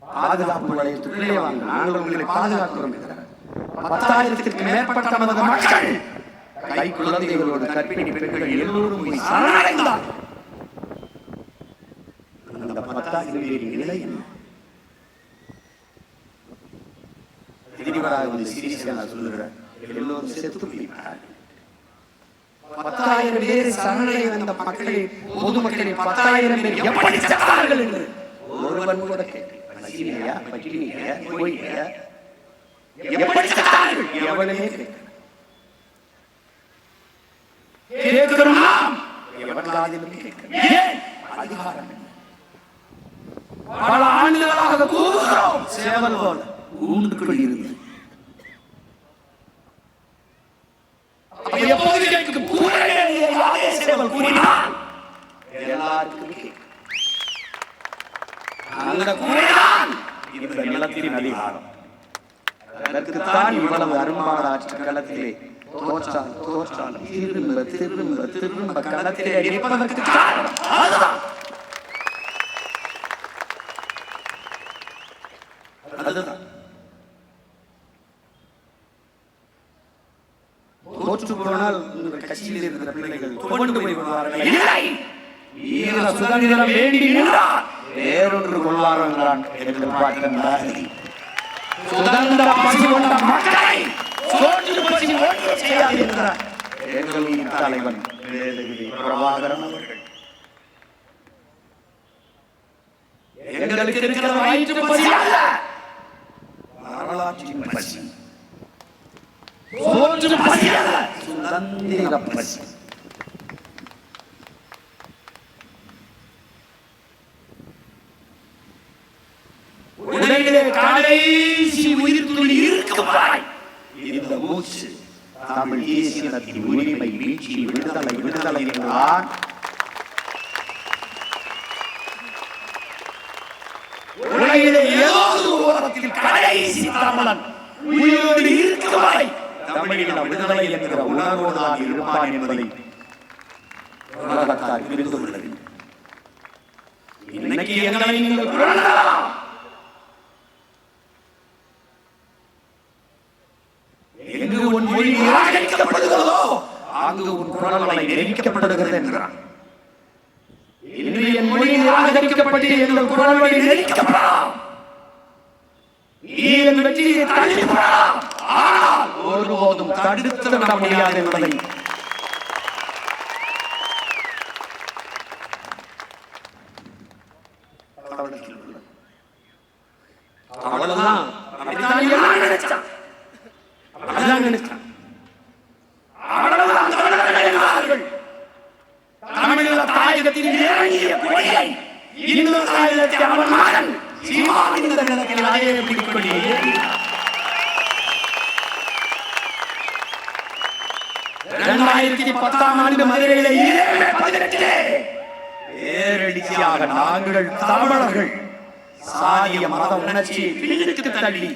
பாதுகாப்பு வளையத்துக்குள்ளே வாங்க, நாங்கள் உங்களை பாதுகாக்கிறோம். 10,000க்கு மேற்பட்ட நமது மக்கள் கை குழந்தைகளோடு கர்ப்பிணி பெண்கள் எல்லோரும் போய் சரணடைந்தார். அந்த 10,000 பேரின் நிலை என்ன? தெளிவாக சீரியஸா சொல்லுகிறேன், எல்லோரும் செத்து போய்விட்டார்கள். 10,000 பேர் சரணடைய வந்த மக்களை, பொதுமக்களை 10,000 பேர் எப்படி செத்தார்கள் என்று ஒருவன் கூட கேட்கலையா? பட்டினியா? போய்யா? எப்படி செத்தார்கள்? எவனுமே கேட்கிறோம். எவனாதிலும் கேட்கிறோம். ஏன்? அதிகாரம் என்ன? பல ஆண்டுகளாக கூறுகிறோம், சேவல் போல ஊண்டுக்குள் இருந்து எப்போது கேட்கும்? சேவல் கூறினால் எல்லாருக்கும் அந்த கூறினால் இந்த நிலத்தின் அதிகாரம். அதற்குத்தான் இவ்வளவு அருமான ஆட்சி களத்திலே தோற்றாலும் திரும்ப திரும்ப திரும்ப களத்திலே நிற்பதற்கு காரணம் அதுதான். அதுதான் தோற்று போனால் கட்சியில் இருக்கிற பிள்ளைகள் கொண்டு போய் விடுவார்கள். இல்லை, ஈர சுதந்திரம் வேண்டி நின்றார் வேறொன்று கொள்வார்கள் என்று பார்க்கின்றார். சுதந்திர பசி கொண்ட மக்களை சோற்று பசி ஒன்று செய்யாது என்கிறார் எங்களின் தலைவன் பிரபாகரன் அவர்கள். எங்களுக்கு இருக்கிற வயிற்று பசி அல்ல, வரலாற்றின் பசி. சோற்று பசி அல்ல, சுதந்திர பசி. உலகிலே கடைசி உயிர் துளி இருக்கும் வரை இந்த மூச்சு தமிழ் தேசியத்தின் உரிமை, வீழ்ச்சி, விடுதலை விடுதலை என்றால் உலகிலே ஏதாவது ஓரத்தில் கடைசி தமிழன் உயிரோடு இருக்கும் வரை தமிழின விடுதலை என்கிற உணர்வோடு தான் இருப்பான் என்பதை உலகத்தார் புரிந்து கொள்ள வேண்டும். இன்னைக்கு எங்களை நீங்கள் புரண்டலாம். எங்கு உன் மொழி நிராகரிக்கப்படுகிறதோ அங்கு உன் குரல் வலை நெரிக்கப்படுகிறது என்கிறான். இன்று என் மொழி நிராகரிக்கப்பட்டு எங்கள் குரல் வலை நெரிக்கப்படலாம். என் வெற்றியை தள்ளிப்படலாம். ஆனால் ஒருபோதும் தடுத்து விட முடியாது என்பதை அவ்வளவுதான். தமிழக தாயகத்தில் இறங்கிய கொடியை இன்னொரு தாயகத்தில் அவன் மகன் சீமானிந்த நிலத்தில் அலைய பிடிக்கொடி 2010ஆம் ஆண்டு மதுரையிலே 18 ஏரடியாக நாங்கள் தமிழர்கள் சாதிய மத உணர்ச்சியை பின்னுக்கு தள்ளி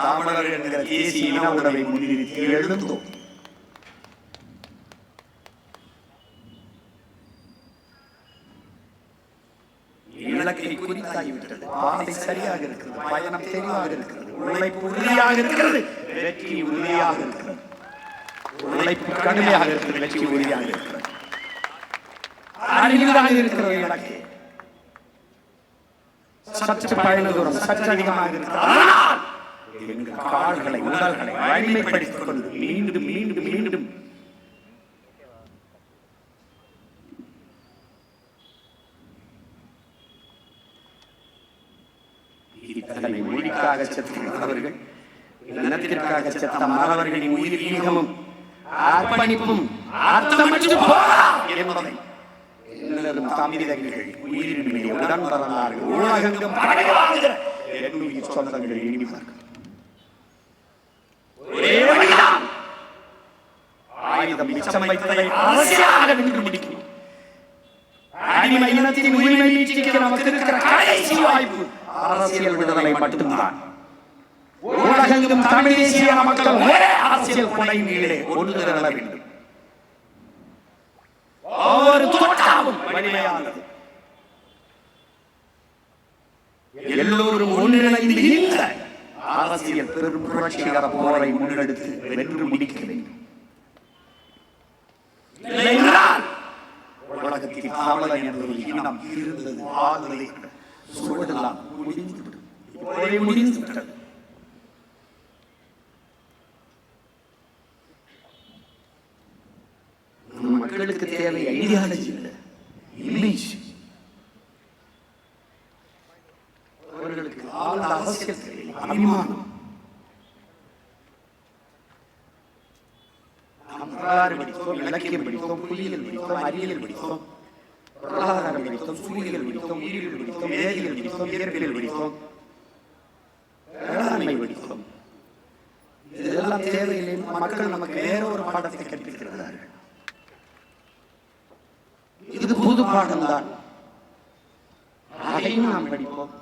தமிழர் என்கிற தேசிய இன உணர்வை முன்னிறுத்தி எழுந்தோம். இலக்கை குறித்தாகிவிட்டது. பாதை சரியாக இருக்கிறது, பயணம் தெளிவாக இருக்கிறது, உழைப்பு உறுதியாக இருக்கிறது, வெற்றி உறுதியாக இருக்கிறது. உழைப்பு கடுமையாக இருக்கிறது, வெற்றி உறுதியாக இருக்கிறது. அருகிலாக இருக்கிறது இலக்கு. சற்று பயண தூரம் சற்று அதிகமாக இருக்கிறது. ஆனால் எங்கள் கால்களை உடல்களை வலிமைப்படுத்திக் கொண்டு மீண்டும் மீண்டும் மீண்டும் இத்தனை மொழிக்காக செத்த மறவர்கள், இனத்திற்காக செத்த மறவர்களின் உயிர் ஈகமும் அர்ப்பணிப்பும் அர்த்தமற்று போகலாம் என்பதை எல்லாரும் தமிழர்கள் உயிரின்மையை உடன் வரலாறு உலகெங்கும் பரவாகிற என்னுயிர் சொந்தங்கள் எண்ணிப்பார்கள். ஒரே வழிதான் ஆயுதம் மிச்சம் வைத்ததை அரசியலாக நின்று முடிக்கும். அடிமை இனத்தின் உரிமை மீட்சிக்க நமக்கு இருக்கிற கடைசி வாய்ப்பு அரசியல் விடுதலை மட்டும்தான். உலகெங்கும் தமிழ் தேசிய மக்கள் ஒரே அரசியல் கொடை மேலே ஒன்று திரள வேண்டும். ஒவ்வொரு தோட்டாவும் வலிமையானது. எல்லோரும் ஒன்றிணைந்து இந்த அரசியல் பெரும் புரட்சிகர போரை முன்னெடுத்து வென்று முடிக்க வேண்டும். உலகத்தில் காவலன் என்ற ஒரு இனம் இருந்தது, வாழ்ந்ததை சுவடெல்லாம் முடிந்துவிட்டது. மக்களுக்கு தேவை ஐடியாலஜி இல்லை, இமேஜ். அவர்களுக்கு ஆழ்ந்த அரசியல் தேவை, அபிமானம். வரலாறு படித்தோம், இலக்கியம் படித்தோம், புலியியல் படித்தோம், அறிவியல் படித்தோம், பொருளாதாரம் படித்தோம், சூழியல் படித்தோம், உயிரியல் படித்தோம், வேதியியல் படித்தோம், இயற்பியல் படித்தோம், வேளாண்மை படித்தோம். இதெல்லாம் தேவையில்லை. மக்கள் நமக்கு வேற ஒரு பாடத்தை கற்பிக்கிறார்கள். இது புது பாடம் தான், அதையும் நாம் படிப்போம்.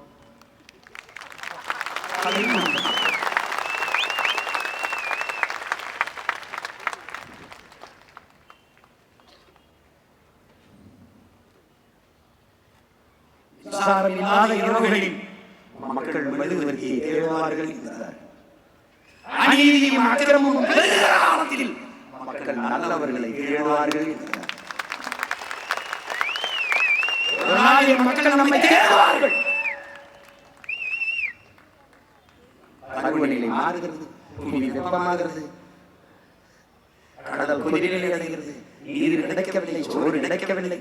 மின்சாரம் இல்லாத இரவுகளில் மக்கள் மெழுகுவர்த்தியை தேடுவார்கள் என்றார். அநீதியும் அக்கிரமும் பெருகிற காலத்தில் மக்கள் நல்லவர்களை தேடுவார்கள் என்றார். மக்கள் நம்மை தேடுவார்கள். பருவநிலை மாறுகிறது, பூமி வெப்பமாகிறது, கடல் கொதிநிலை அடைகிறது, நீர் கிடைக்கவில்லை, சோறு கிடைக்கவில்லை.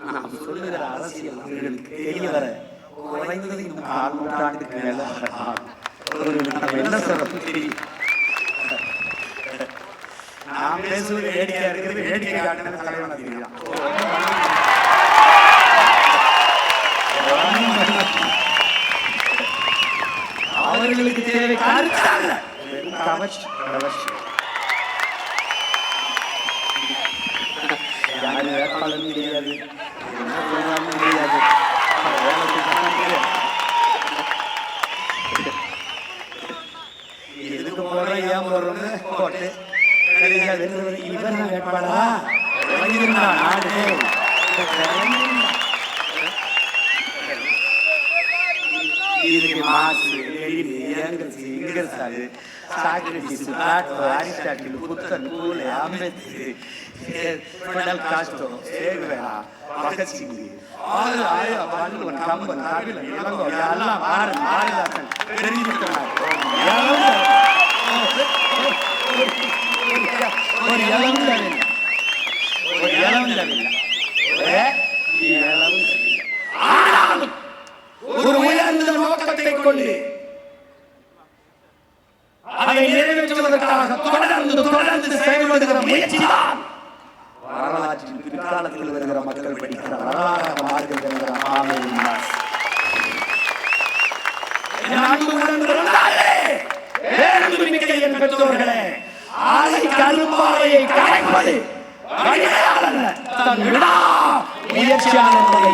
நாம் சொல்லுகிற அரசியல் அவர்களுக்கு தெரிய வர குறைந்தது இன்னும் 4 நூற்றாண்டுக்கு மேல என்ன சொல்றது தெரியும். நாம் பேசுவது வேடிக்கையா இருக்கிறது, வேடிக்கை காட்டுறது தலைவன தெரியும். அவர்களுக்கு தேவை கருத்தாங்க, யாரு வேட்பாளர் தெரியாது, என்ன சொல்றாங்க தெரியாது. எதுக்கு போறோம், ஏன் போறோம்னு போட்டு இவன் வேட்பாளரா நாடு இதுக்கு மாசு, சாக்ரட்டிஸ், பிளாட்டோ, அரிஸ்டாட்டில், புத்தன், பூலே, அம்பேத்கர், ஃபிடல் காஸ்ட்ரோ, சேகுவேரா, பகத்சிங், வள்ளுவன், கம்பன், கபிலன், இளங்கோ எல்லாம் பாரதிதாசன் தெரிஞ்சுக்கிறார். ஒரு ஒரு உயர்ந்த நோக்கத்தை கொண்டு அதை நிறைவேற்றுவதற்காக தொடர்ந்து செயல்படுகிற முயற்சிதான் வரலாற்றின் பிற்காலத்தில் வருகிற மக்கள் படிக்கிற வரலாறாக மாறுகிற பெற்றோர்களே, ஆலை கரும்பாறையை கரைப்பது முயற்சியான என்பதை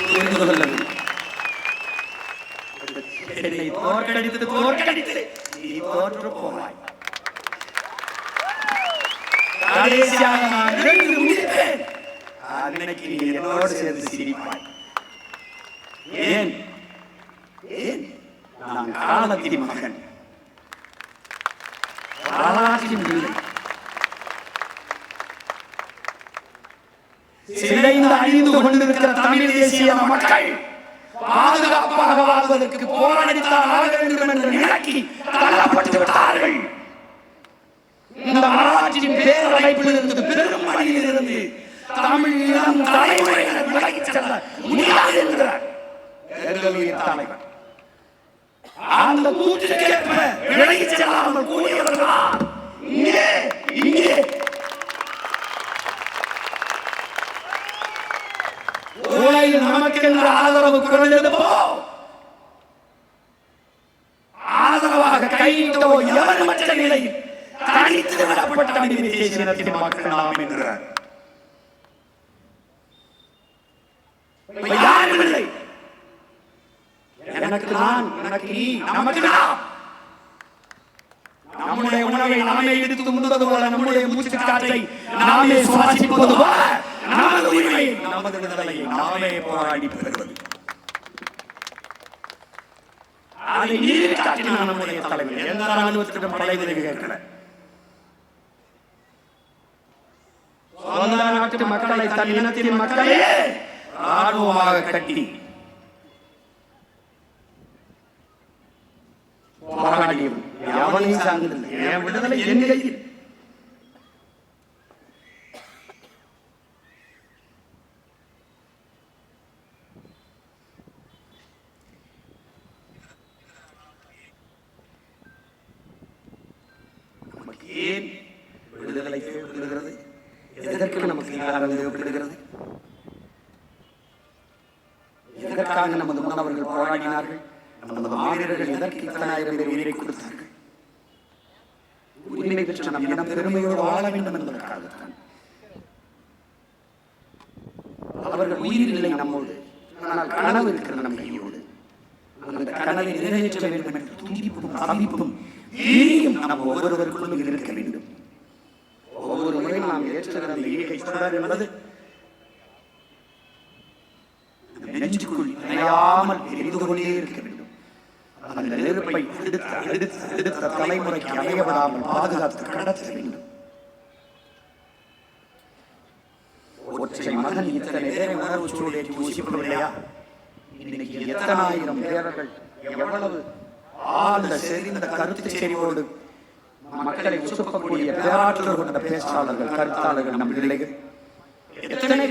தெரிந்து கொள்ள வேண்டும். என்னை தோற்கடித்து நீ தோற்று போவாய். கடைசியாக நான் இழந்து முடிப்பேன். அன்னைக்கு நீ என்னோடு சேர்ந்து சிரிப்பாய். ஏன் நான் காலத்தின் மகன், வரலாற்றின் பிள்ளை. சிதைந்து அழிந்து கொண்டிருக்கிற தமிழ் தேசிய மக்கள் பாதுகாப்பாக வாழ்வதற்கு போராடித்தான் ஆக வேண்டும் என்ற நிலைக்கு தள்ளப்பட்டு விட்டார்கள். இந்த வரலாற்றின் பேரழைப்பில் இருந்து, பெரும் வழியில் இருந்து தமிழ் இளம் தலைமுறையினர் விலகிச் செல்ல முடியாது என்கிறார் எங்களுடைய தலைவர். அந்த கூற்றுக்கேற்ப விலகிச் செல்லாமல் கூடியவர்களா இங்கே உலகில் நமக்கென்று ஆதரவு குறைந்தது போ, ஆதரவாக கையிட்டோ எவருமற்ற நிலையில் தனித்து விடப்பட்ட அடிமை தேசியத்தின் மக்கள் நாம் என்கிறார். யாரும் இல்லை. எனக்கு நான், எனக்கு நீ, நமக்கு நாம். நம்முடைய உணவை நாமே எடுத்து உண்பது போல, நம்முடைய மூச்சு காற்றை நாமே சுவாசிப்பது போல நமது நமது உரிமை, நமது விடுதலையை நாமே போராடி பெறுவது. அதை நீதி காட்டினார் நம்முடைய தலைவர். எந்த ராணுவத்திடம் படைவிலை கேட்கல. சொந்த நாட்டு மக்களை, தன் இனத்தின் மக்களே ராணுவமாக கட்டி போராடியும் எவனையும் சார்ந்தில்லை. என் விடுதலை என் கையில். நமக்கு ஏன் விடுதலை தேவைப்படுகிறது? எதற்கு நமக்கு அதிகாரம் தேவைப்படுகிறது? எதற்காக நமது முன்னவர்கள் போராடினார்கள்? நமது மாவீரர்கள் எதற்கு இத்தனை ஆயிரம் பேர் உயிரை கொடுத்தார்கள்? உரிமை பெற்ற நம் இனம் பெருமையோடு வாழ வேண்டும் என்பதற்காகத்தான். அவர்கள் உயிர் இல்லை நம்மோடு, ஆனால் கனவு இருக்கிற நம் கையோடு. அந்த கனவை நிறைவேற்ற வேண்டும் என்ற துடிப்பும் தவிப்பும் வீரியம் நம் ஒவ்வொருவருக்குள்ளும் இருக்க வேண்டும். ஒவ்வொரு முறையும் நாம் ஏற்றுகிற அந்த ஈகை சுடர் என்பது நெஞ்சுக்குள் இணையாமல் எரிந்து கொண்டே இருக்க வேண்டும். அந்த நெருப்பை அடுத்த தலைமுறைக்கு அணையப்படாமல் பாதுகாத்து கடத்த வேண்டும். ஒற்றை மகன் இத்தனை பேரை உணர்வு சூழேற்றி ஊசிப்படவில்லையா? இன்னைக்கு எத்தனாயிரம் பேரர்கள், எவ்வளவு ஆழ்ந்த செறிந்த கருத்து செறிவோடு மக்களை உசுப்பக்கூடிய பேராற்றல் கொண்ட பேச்சாளர்கள், கருத்தாளர்கள் நம் பிள்ளைகள் எத்தனை